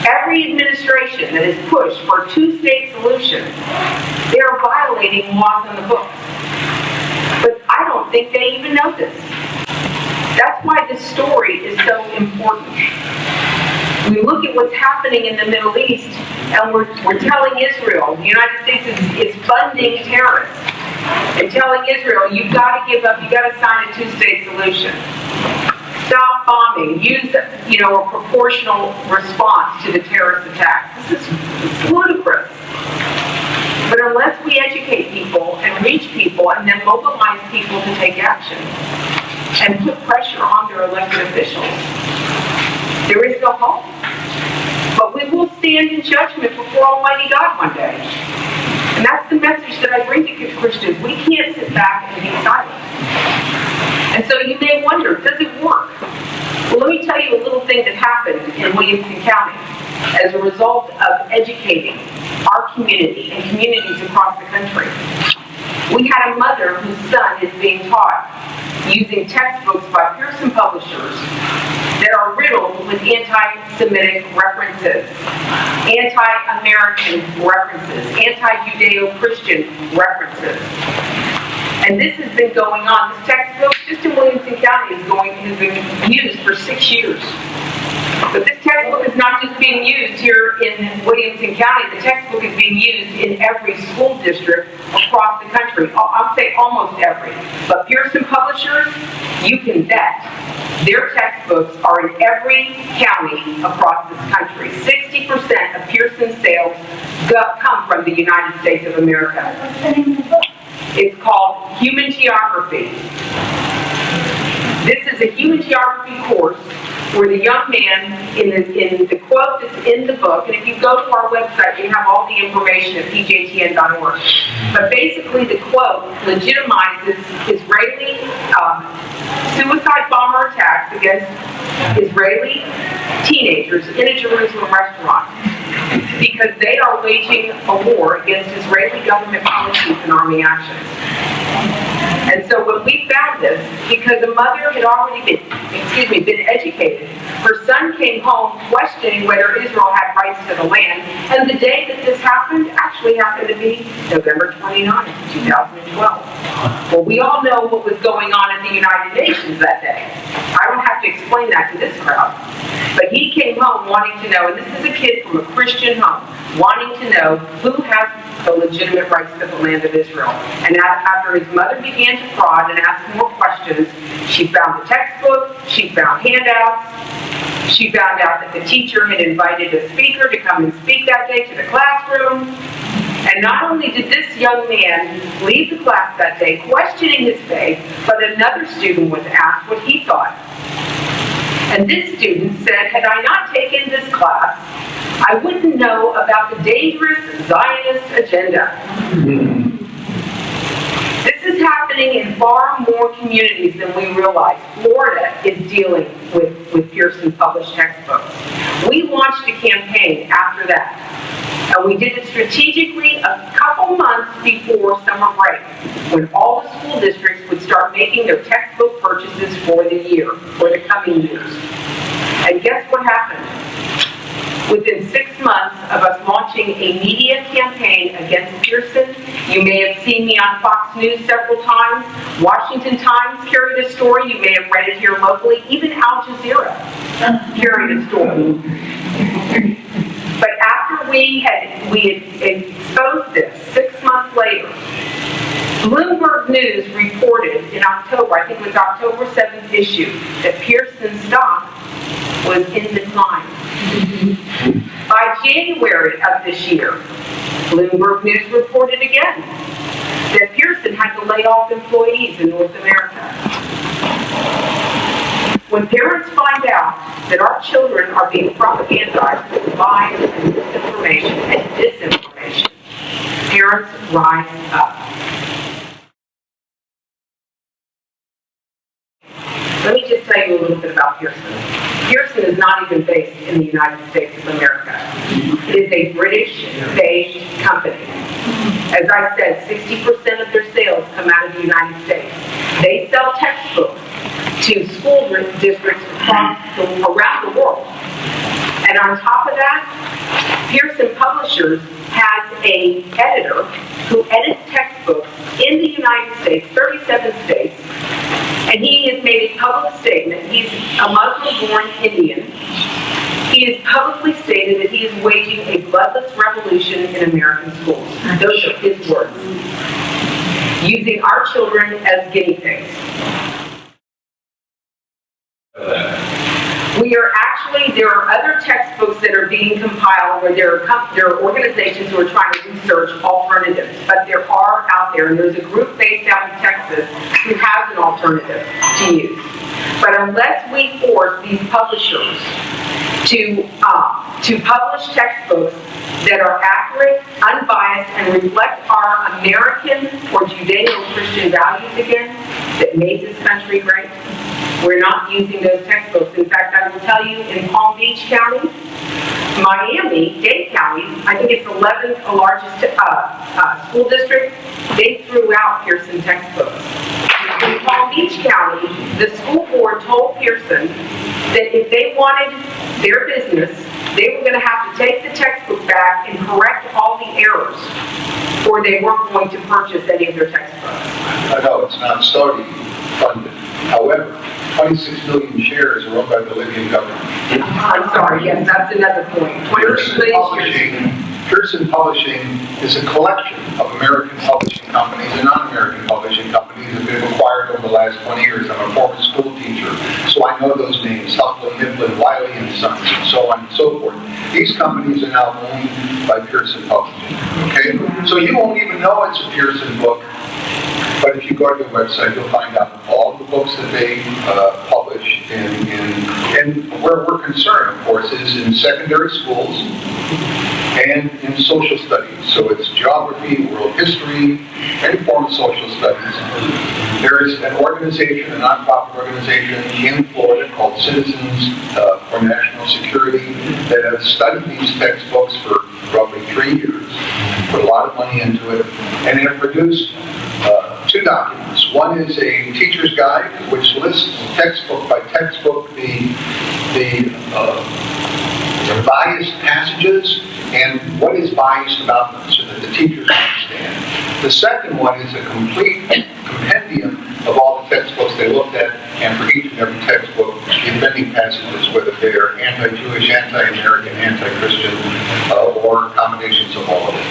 every administration that has pushed for a two-state solution, they are violating laws on the books. But I don't think they even know this. That's why this story is so important. We look at what's happening in the Middle East, and we're telling Israel, the United States is funding terrorists, and telling Israel, you've got to give up, you've got to sign a two-state solution. Stop bombing, use a proportional response to the terrorist attacks. It's ludicrous. But unless we educate people and reach people and then mobilize people to take action and put pressure on their elected officials, there is no hope. But we will stand in judgment before Almighty God one day. And that's the message that I bring to Christians. We can't sit back and be silent. And so you may wonder, does it work? Well, let me tell you a little thing that happened in Williamson County as a result of educating our community and communities across the country. We had a mother whose son is being taught using textbooks by Pearson publishers that are riddled with anti-Semitic references, anti-American references, anti-Judeo-Christian references. And this has been going on. This textbook, just in Williamson County, has been used for 6 years. But this textbook is not just being used here in Williamson County. The textbook is being used in every school district across the country. I'll say almost every. But Pearson publishers, you can bet their textbooks are in every county across this country. 60% of Pearson sales come from the United States of America. What's the name of the book? It's called Human Geography. This is a human geography course where the young man, in the quote that's in the book, and if you go to our website, you have all the information at pjtn.org. But basically, the quote legitimizes Israeli suicide bomber attacks against Israeli teenagers in a Jerusalem restaurant, because they are waging a war against Israeli government policies and army actions. And so when we found this, because the mother had already been educated, her son came home questioning whether Israel had rights to the land, and the day that this happened actually happened to be November 29, 2012. Well, we all know what was going on at the United Nations that day. I don't have to explain that to this crowd. But he came home wanting to know, and this is a kid from a Christian home, wanting to know who has the legitimate rights to the land of Israel. And after his mother began to prod and ask more questions, she found the textbook, she found handouts, she found out that the teacher had invited a speaker to come and speak that day to the classroom. And not only did this young man leave the class that day questioning his faith, but another student was asked what he thought. And this student said, had I not taken this class, I wouldn't know about the dangerous Zionist agenda. This is happening in far more communities than we realize. Florida is dealing with Pearson published textbooks. We launched a campaign after that. And we did it strategically a couple months before summer break, when all the school districts would start making their textbook purchases for the coming years. And guess what happened? Within 6 months of us launching a media campaign against Pearson, you may have seen me on Fox News several times. Washington Times carried a story. You may have read it here locally. Even Al Jazeera carried a story. But after we had exposed this 6 months later, Bloomberg News reported in October, I think it was October 7th issue, that Pearson stock was in decline. By January of this year, Bloomberg News reported again that Pearson had to lay off employees in North America. When parents find out that our children are being propagandized with lies and misinformation and disinformation, parents rise up. Let me just tell you a little bit about Pearson. Pearson is not even based in the United States of America. It is a British-based company. As I said, 60% of their sales come out of the United States. They sell textbooks to school districts around the world. And on top of that, Pearson Publishers has an editor who edits textbooks in the United States, 37 states, and he has made a public statement. He's a Muslim-born Indian. He has publicly stated that he is waging a bloodless revolution in American schools. Those are his words. Using our children as guinea pigs. There are other textbooks that are being compiled where there are organizations who are trying to research alternatives, but there are out there, and there's a group based out in Texas who has an alternative to use. But unless we force these publishers to publish textbooks that are accurate, unbiased, and reflect our American or Judeo-Christian values again that made this country great, we're not using those textbooks. In fact, I will tell you, in Palm Beach County, Miami-Dade County, I think it's the 11th largest school district, they threw out Pearson textbooks. In Palm Beach County, the school board told Pearson that if they wanted their business, they were going to have to take the textbook back and correct all the errors, or they weren't going to purchase any of their textbooks. I know it's not study funded. However, 26 million shares are owned by the Libyan government. I'm sorry, yes, that's another point. 26 million shares. Pearson Publishing is a collection of American publishing companies and non-American publishing companies that have been acquired over the last 20 years. I'm a former school teacher, so I know those names, Hufflin, Mifflin, Wiley & Sons, and so on and so forth. These companies are now owned by Pearson Publishing, okay? So you won't even know it's a Pearson book, but if you go to their website, you'll find out all the books that they publish. And where we're concerned, of course, is in secondary schools and in social studies. So it's geography, world history, any form of social studies. There is an organization, a nonprofit organization in Florida called Citizens for National Security that have studied these textbooks for roughly 3 years, put a lot of money into it, and have produced two documents. One is a teacher's guide, which lists textbook by textbook the biased passages and what is biased about them so that the teachers understand. The second one is a complete compendium of all the textbooks they looked at, and for each and every textbook, the offending passages, whether they are anti-Jewish, anti-American, anti-Christian, or combinations of all of it.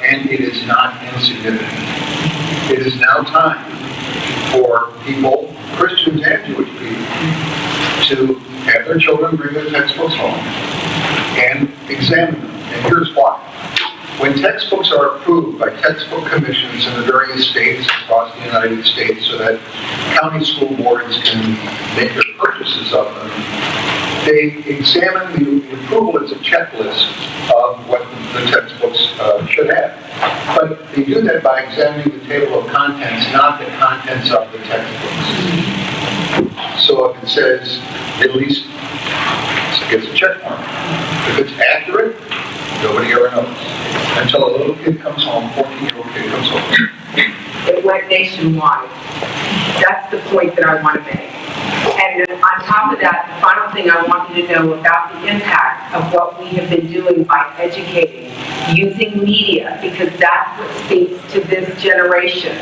And it is not insignificant. It is now time for people, Christians and Jewish people, to have their children bring their textbooks home and examine them. And here's why. When textbooks are approved by textbook commissions in the various states across the United States so that county school boards can make their purchases of them, they examine the approval as a checklist of what the textbooks should have. But they do that by examining the table of contents, not the contents of the textbooks. So if it says, at least, it gets a check mark. If it's accurate, nobody ever knows. Until a little kid comes home, 14-year-old kid comes home. It went nationwide. That's the point that I want to make. And on top of that, the final thing I want you to know about the impact of what we have been doing by educating, using media, because that's what speaks to this generation.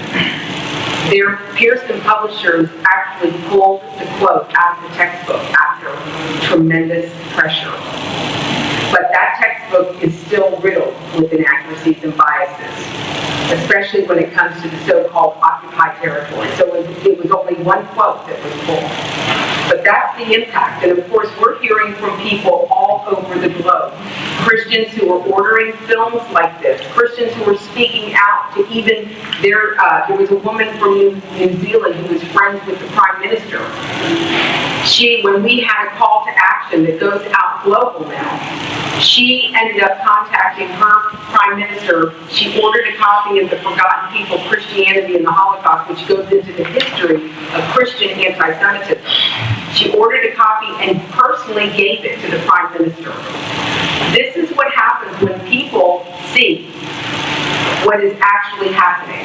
Their Pearson publishers actually pulled the quote out of the textbook after tremendous pressure. But that textbook is still riddled with inaccuracies and biases, especially when it comes to the so-called occupied territory. So it was only one quote that was pulled. But that's the impact. And of course, we're hearing from people all over the globe. Christians who are ordering films like this, Christians who are speaking out to even there was a woman from New Zealand who was friends with the Prime Minister. When we had a call to action that goes out global now, she ended up contacting her Prime Minister. She ordered a copy of The Forgotten People, Christianity and the Holocaust, which goes into the history of Christian anti-Semitism. She ordered a copy and personally gave it to the Prime Minister. This is what happens when people see what is actually happening.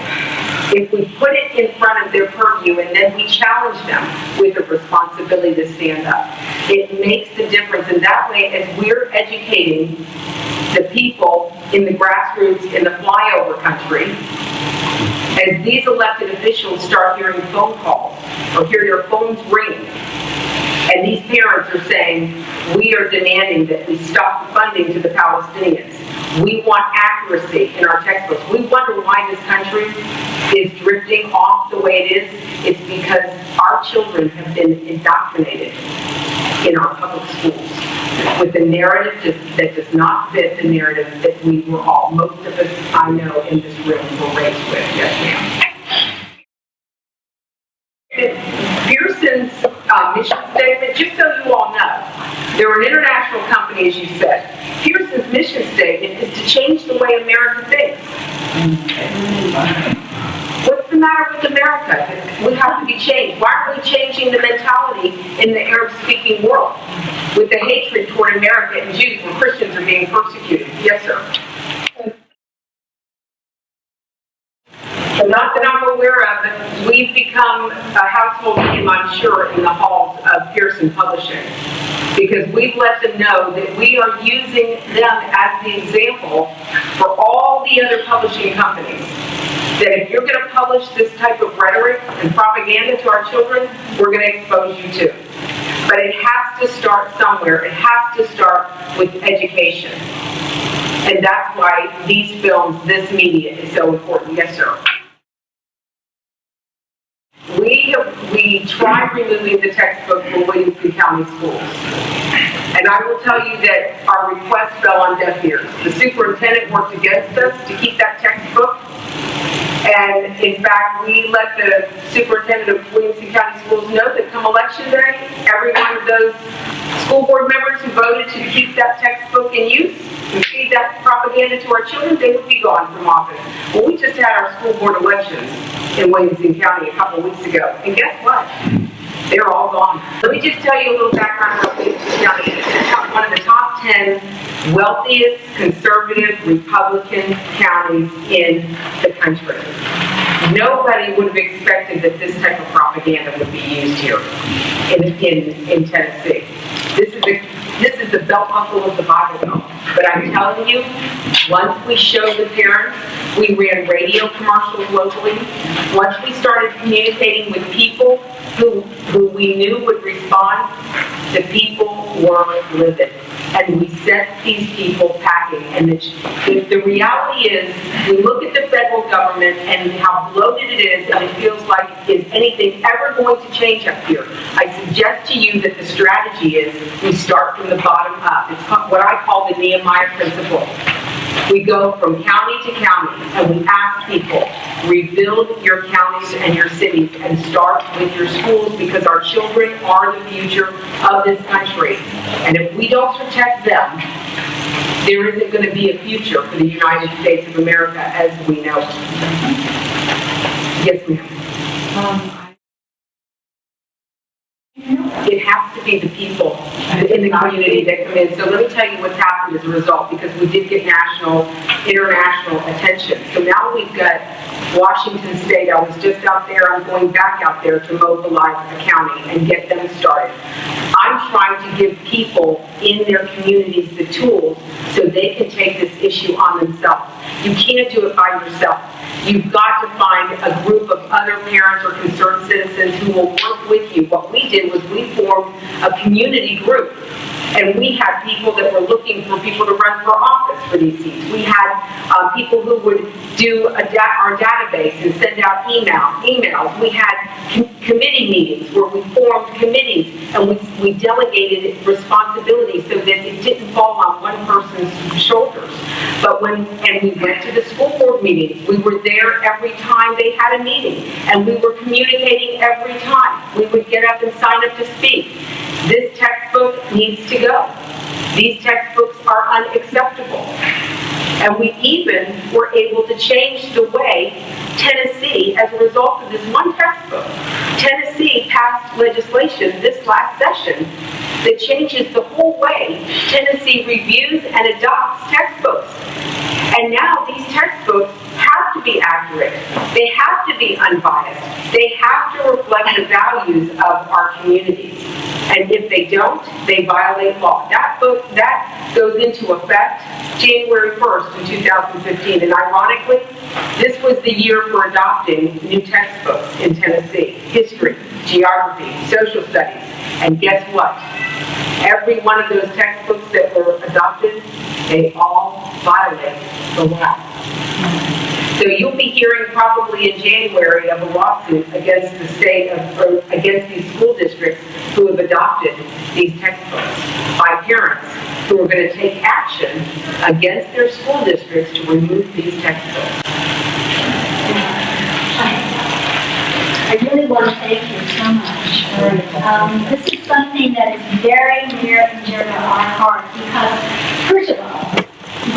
If we put it in front of their purview and then we challenge them with a responsibility to stand up, it makes the difference. And that way, as we're educating the people in the grassroots, in the flyover country, as these elected officials start hearing phone calls or hear their phones ring, and these parents are saying, we are demanding that we stop the funding to the Palestinians. We want accuracy in our textbooks. We wonder why this country is drifting off the way it is. It's because our children have been indoctrinated in our public schools with the narrative that does not fit the narrative that we were all, most of us I know in this room, were raised with. Yes, ma'am. Pearson's mission statement, just so you all know, they're an international company, as you said. Pearson's mission statement is to change the way America thinks. What's the matter with America? We have to be changed. Why are we changing the mentality in the Arab-speaking world with the hatred toward America and Jews where Christians are being persecuted? Yes, sir. But not that I'm aware of, but we've become a household name, I'm sure, in the halls of Pearson Publishing, because we've let them know that we are using them as the example for all the other publishing companies. That if you're going to publish this type of rhetoric and propaganda to our children, we're going to expose you to. But it has to start somewhere. It has to start with education. And that's why these films, this media is so important. Yes, sir. We tried removing the textbook from Williamson County schools. And I will tell you that our request fell on deaf ears. The superintendent worked against us to keep that textbook. And in fact, we let the superintendent of Williamson County Schools know that come election day, every one of those school board members who voted to keep that textbook in use and feed that propaganda to our children, they would be gone from office. Well, we just had our school board elections in Williamson County a couple weeks ago. And guess what? They're all gone. Let me just tell you a little background about Williamson County. It's one of the top 10 wealthiest conservative Republican counties in the country. Nobody would have expected that this type of propaganda would be used here in Tennessee. This is the belt buckle of the Bible Belt. But I'm telling you, once we showed the parents, we ran radio commercials locally. Once we started communicating with people who we knew would respond, the people were livid. And we sent these people packing. And the reality is, we look at the federal government and how bloated it is, and it feels like, is anything ever going to change up here? I suggest to you that the strategy is we start from the bottom up. It's what I call the Nehemiah principle. We go from county to county and we ask people, rebuild your counties and your cities and start with your schools, because our children are the future of this country. And if we don't protect them, there isn't going to be a future for the United States of America as we know it. Yes, ma'am. It has to be the people in the community that come in. So let me tell you what's happened as a result, because we did get national, international attention. So now we've got Washington State. I was just out there. I'm going back out there to mobilize a county and get them started. I'm trying to give people in their communities the tools so they can take this issue on themselves. You can't do it by yourself. You've got to find a group of other parents or concerned citizens who will work with you. What we did was we formed a community group, and we had people that were looking for people to run for office for these seats. We had people who would do our database and send out emails. We had committee meetings where we formed committees and we delegated responsibility so that it didn't fall on one person's shoulders. But we went to the school board meetings. We were there every time they had a meeting, and we were communicating every time. We would get up and sign up to speak. This textbook needs to go. These textbooks are unacceptable. And we even were able to change the way Tennessee, as a result of this one textbook, Tennessee passed legislation this last session that changes the whole way Tennessee reviews and adopts textbooks. And now these textbooks have to be accurate. They have to be unbiased. They have to reflect the values of our communities. And if they don't, they violate law. That goes into effect January 1st in 2015. And ironically, this was the year for adopting new textbooks in Tennessee. History, geography, social studies. And guess what? Every one of those textbooks that were adopted, they all violate the law. So you'll be hearing probably in January of a lawsuit against the state or against these school districts who have adopted these textbooks by parents who are going to take action against their school districts to remove these textbooks. I really want to thank you so much. This is something that is very near and dear to our heart because, first of all,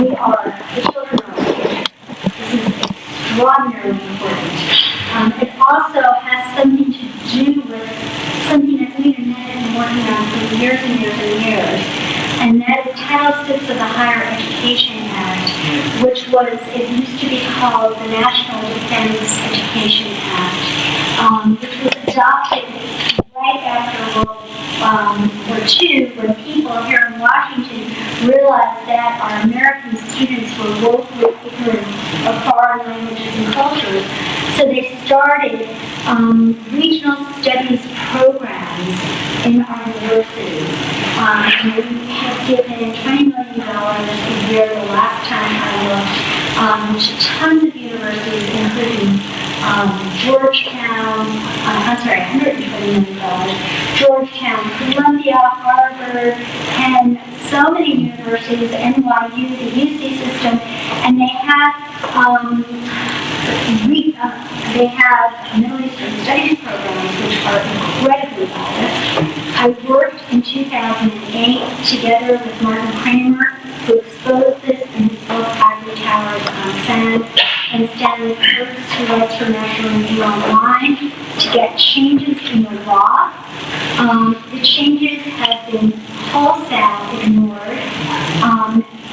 we are the children of our future. This is extraordinarily important. It also has something to do with something that we have been working on for years and years and years, and that is Title VI of the Higher Education Act, which it used to be called the National Defense Education Act, which was adopted right after World War II, when people here in Washington realized that our American students were woefully ignorant of foreign languages and cultures. So they started regional studies programs in our universities. And we have given $20 million a year the last time I looked to tons of universities, including Georgetown, $120 million, Georgetown, Columbia, Harvard, and so many universities, NYU, the UC system, and they have Middle Eastern Studies programs, which are incredibly biased. I worked in 2008 together with Martin Kramer, who exposed this in his book, Ivory Towers on Sand, and Stanley Kurtz, who writes for National Review Online, to get changes in the law. The changes have been wholesale ignored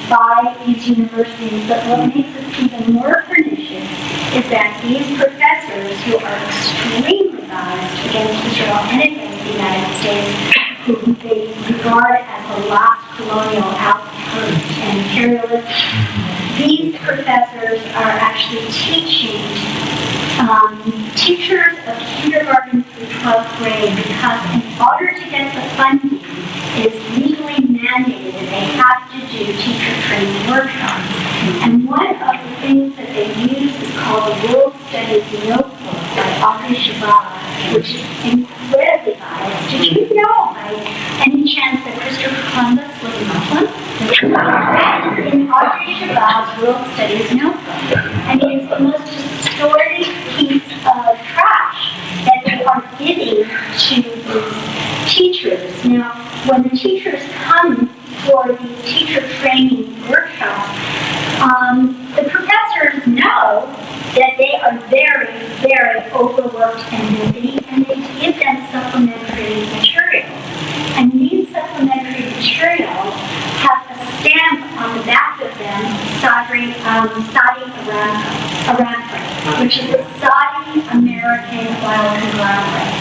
by these universities, but what makes us even more pernicious is that these professors, who are extremely biased against Israel and against the United States, who they regard as the last colonial outpost and imperialist, these professors are actually teaching teachers of kindergarten through 12th grade, because in order to get the funding, it is legally mandated that they have to do teacher training workshops. And one of the things that they use is called the World Studies Notebook by Audrey Shabbat, which is incredibly biased. Did you know by any chance that Christopher Columbus was a Muslim? That is in Audrey Shabbat's World Studies Notebook. I mean, it's the most distorted piece of trash that they are giving to these teachers. Now, when the teachers come for these teacher training workshops, the professors know that they are very, very overworked and busy, and they give them supplementary materials. And these supplementary materials have a stamp on the back of them, Saudi Aramco, which is a Saudi American oil conglomerate.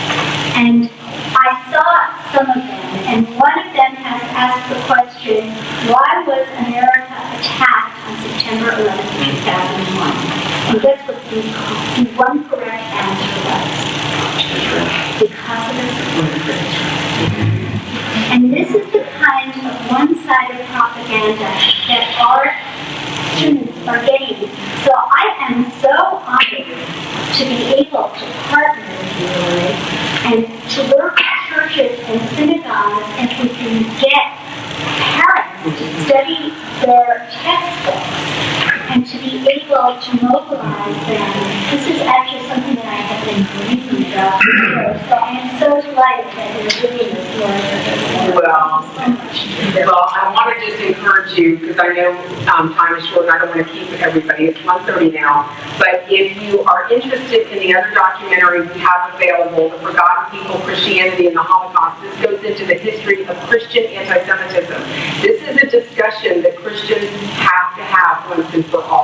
And I saw some of them, and one of them has asked the question, why was America attacked on September 11, 2001? And guess what the one correct answer was? Because of its workers. And this is the kind of one-sided propaganda that our students are getting. So I am so honored to be able to partner with you, Laurie, and to work with churches and synagogues, and we can get parents to study their textbooks and to be able to mobilize them. This is actually something that I have been dreaming about for years. So I am so delighted that you're doing this, Laurie. Well, I want to just encourage you, because I know time is short and I don't want to keep everybody. It's 1:30 now. But if you are interested in the other documentary we have available, The Forgotten People, Christianity and the Holocaust, this goes into the history of Christian anti-Semitism. This is a discussion that Christians have to have once and for all.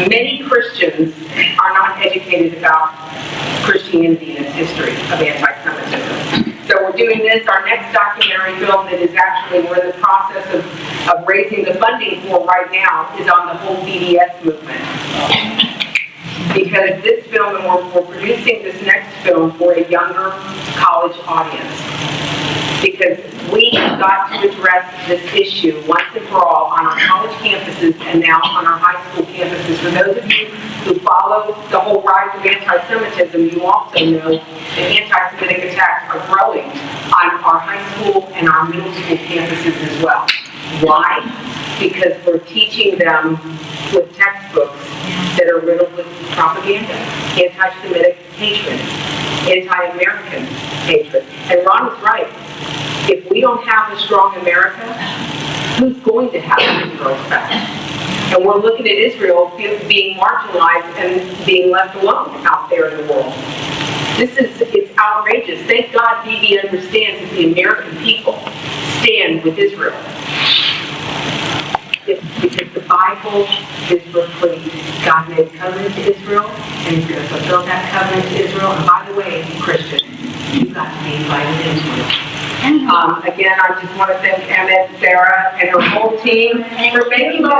Many Christians are not educated about Christianity and its history of anti-Semitism. So we're doing this. Our next documentary film that is actually we're in the process of raising the funding for right now is on the whole BDS movement. Because this film, and we're producing this next film for a younger college audience. Because we have got to address this issue once and for all on our college campuses and now on our high school campuses. For those of you who follow the whole rise of anti-Semitism, you also know that anti-Semitic attacks are growing on our high school and our middle school campuses as well. Why? Because we're teaching them with textbooks that are riddled with propaganda, anti-Semitic hatred, anti-American hatred. And Ron is right. If we don't have a strong America, who's going to have Israel's back? And we're looking at Israel being marginalized and being left alone out there in the world. It's outrageous. Thank God Bibi understands that the American people stand with Israel. Because the Bible is replete. God made a covenant to Israel, and He's going to fulfill that covenant to Israel. And by the way, Christian, you've got to be invited into it. Again, I just want to thank EMET, Sarah, and her whole team for making this